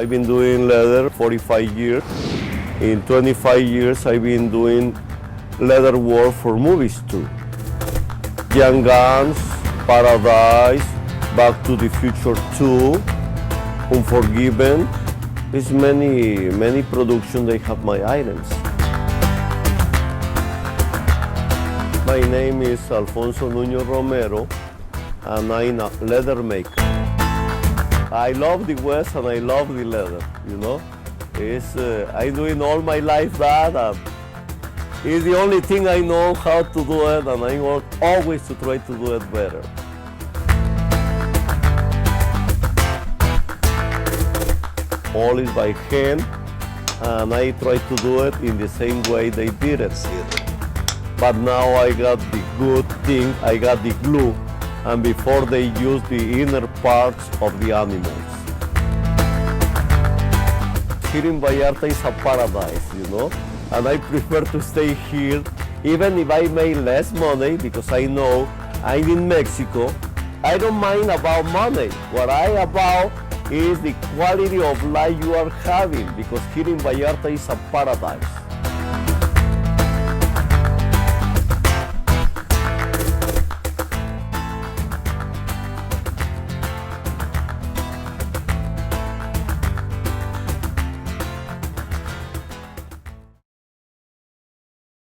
I've been doing leather 45 years. In 25 years, I've been doing leather work for movies too. Young Guns, Paradise, Back to the Future 2, Unforgiven. There's many productions they have my items. My name is Alfonso Nuño Romero, and I'm a leather maker. I love the West and I love the leather, you know. I'm doing all my life that, and it's the only thing I know how to do it, and I work always to try to do it better. All is by hand, and I try to do it in the same way they did it. But now I got the good thing, I got the glue, and before they use the inner parts of the animals. Here in Vallarta is a paradise, you know, and I prefer to stay here, even if I make less money, because I know I'm in Mexico. I don't mind about money. What I about is the quality of life you are having, because here in Vallarta is a paradise.